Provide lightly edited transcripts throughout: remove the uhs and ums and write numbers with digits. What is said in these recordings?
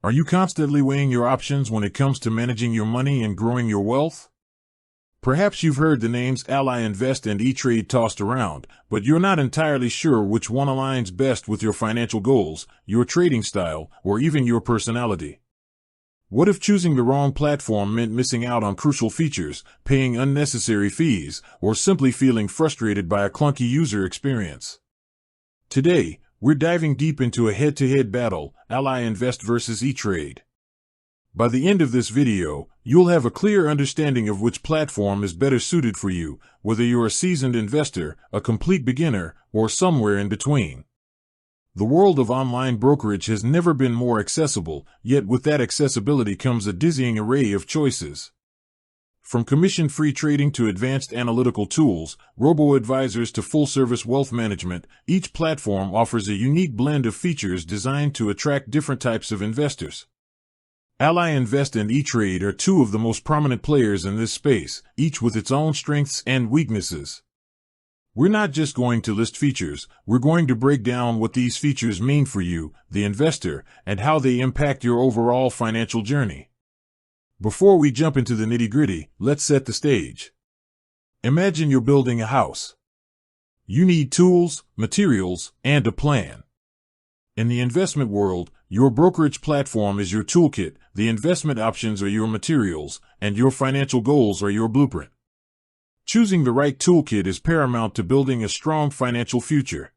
Are you constantly weighing your options when it comes to managing your money and growing your wealth? Perhaps you've heard the names Ally Invest and E-Trade tossed around, but you're not entirely sure which one aligns best with your financial goals, your trading style, or even your personality. What if choosing the wrong platform meant missing out on crucial features, paying unnecessary fees, or simply feeling frustrated by a clunky user experience? Today, we're diving deep into a head-to-head battle, Ally Invest versus E-Trade. By the end of this video, you'll have a clear understanding of which platform is better suited for you, whether you're a seasoned investor, a complete beginner, or somewhere in between. The world of online brokerage has never been more accessible, yet with that accessibility comes a dizzying array of choices. From commission-free trading to advanced analytical tools, robo-advisors to full-service wealth management, each platform offers a unique blend of features designed to attract different types of investors. Ally Invest and E-Trade are two of the most prominent players in this space, each with its own strengths and weaknesses. We're not just going to list features, we're going to break down what these features mean for you, the investor, and how they impact your overall financial journey. Before we jump into the nitty-gritty, let's set the stage. Imagine you're building a house. You need tools, materials, and a plan. In the investment world, your brokerage platform is your toolkit, the investment options are your materials, and your financial goals are your blueprint. Choosing the right toolkit is paramount to building a strong financial future.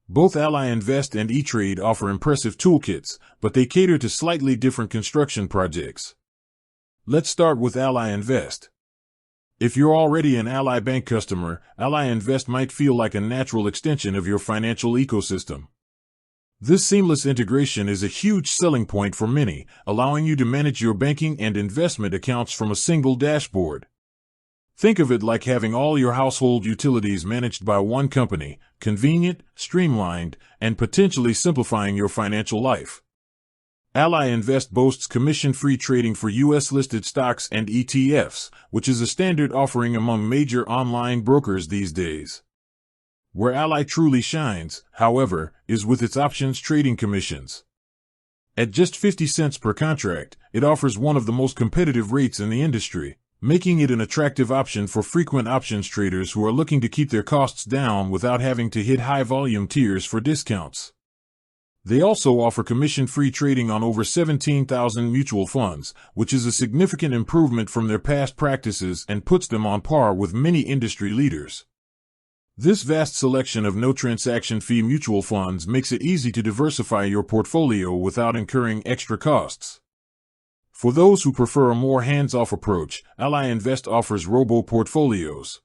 Both Ally Invest and E-Trade offer impressive toolkits, but they cater to slightly different construction projects. Let's start with Ally Invest. If you're already an Ally Bank customer, Ally Invest might feel like a natural extension of your financial ecosystem. This seamless integration is a huge selling point for many, allowing you to manage your banking and investment accounts from a single dashboard. Think of it like having all your household utilities managed by one company, convenient, streamlined, and potentially simplifying your financial life. Ally Invest boasts commission-free trading for U.S.-listed stocks and ETFs, which is a standard offering among major online brokers these days. Where Ally truly shines, however, is with its options trading commissions. At just 50 cents per contract, it offers one of the most competitive rates in the industry, making it an attractive option for frequent options traders who are looking to keep their costs down without having to hit high-volume tiers for discounts. They also offer commission-free trading on over 17,000 mutual funds, which is a significant improvement from their past practices and puts them on par with many industry leaders. This vast selection of no-transaction fee mutual funds makes it easy to diversify your portfolio without incurring extra costs. For those who prefer a more hands-off approach, Ally Invest offers robo-portfolios.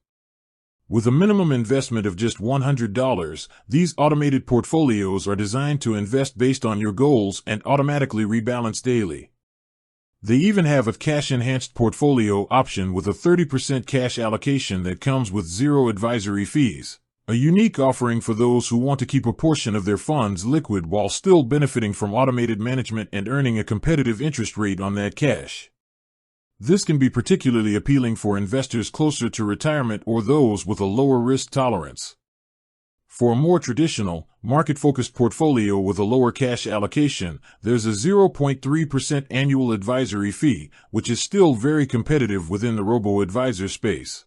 With a minimum investment of just $100, these automated portfolios are designed to invest based on your goals and automatically rebalance daily. They even have a cash-enhanced portfolio option with a 30% cash allocation that comes with zero advisory fees, a unique offering for those who want to keep a portion of their funds liquid while still benefiting from automated management and earning a competitive interest rate on that cash. This can be particularly appealing for investors closer to retirement or those with a lower risk tolerance. For a more traditional, market-focused portfolio with a lower cash allocation, there's a 0.3% annual advisory fee, which is still very competitive within the robo-advisor space.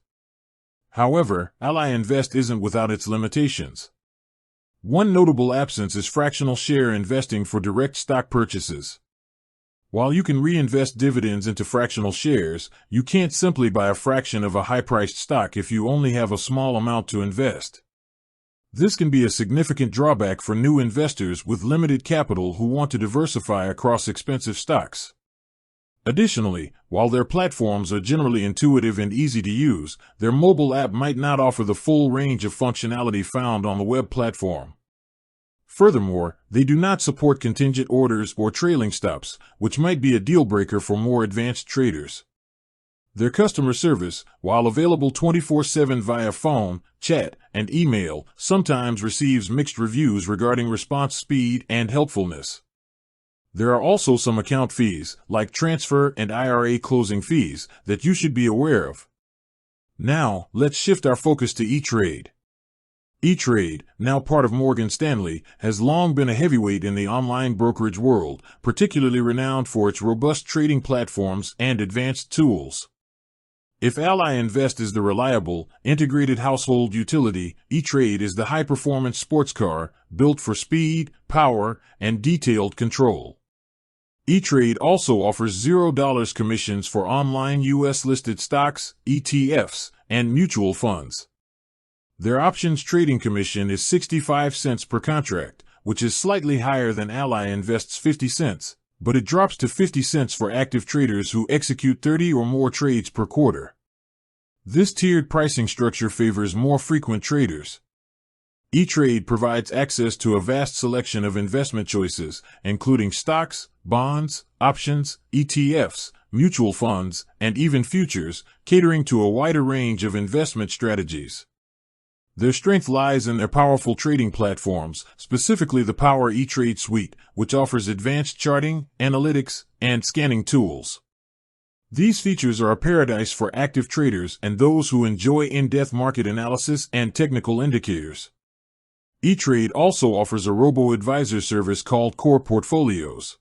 However, Ally Invest isn't without its limitations. One notable absence is fractional share investing for direct stock purchases. While you can reinvest dividends into fractional shares, you can't simply buy a fraction of a high-priced stock if you only have a small amount to invest. This can be a significant drawback for new investors with limited capital who want to diversify across expensive stocks. Additionally, while their platforms are generally intuitive and easy to use, their mobile app might not offer the full range of functionality found on the web platform. Furthermore, they do not support contingent orders or trailing stops, which might be a deal-breaker for more advanced traders. Their customer service, while available 24/7 via phone, chat, and email, sometimes receives mixed reviews regarding response speed and helpfulness. There are also some account fees, like transfer and IRA closing fees, that you should be aware of. Now, let's shift our focus to E-Trade. E-Trade, now part of Morgan Stanley, has long been a heavyweight in the online brokerage world, particularly renowned for its robust trading platforms and advanced tools. If Ally Invest is the reliable, integrated household utility, E-Trade is the high-performance sports car built for speed, power, and detailed control. E-Trade also offers $0 commissions for online U.S.-listed stocks, ETFs, and mutual funds. Their options trading commission is 65 cents per contract, which is slightly higher than Ally Invest's 50 cents, but it drops to 50 cents for active traders who execute 30 or more trades per quarter. This tiered pricing structure favors more frequent traders. E-Trade provides access to a vast selection of investment choices, including stocks, bonds, options, ETFs, mutual funds, and even futures, catering to a wider range of investment strategies. Their strength lies in their powerful trading platforms, specifically the Power E-Trade Suite, which offers advanced charting, analytics, and scanning tools. These features are a paradise for active traders and those who enjoy in-depth market analysis and technical indicators. E-Trade also offers a robo-advisor service called Core Portfolios.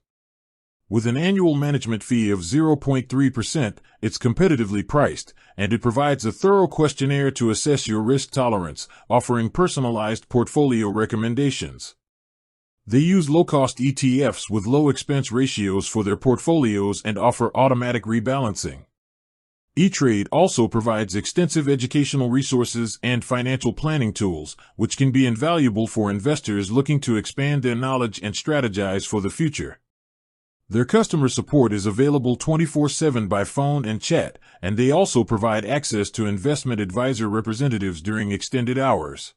With an annual management fee of 0.3%, it's competitively priced, and it provides a thorough questionnaire to assess your risk tolerance, offering personalized portfolio recommendations. They use low-cost ETFs with low expense ratios for their portfolios and offer automatic rebalancing. E-Trade also provides extensive educational resources and financial planning tools, which can be invaluable for investors looking to expand their knowledge and strategize for the future. Their customer support is available 24/7 by phone and chat, and they also provide access to investment advisor representatives during extended hours.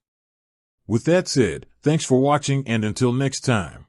With that said, thanks for watching, and until next time.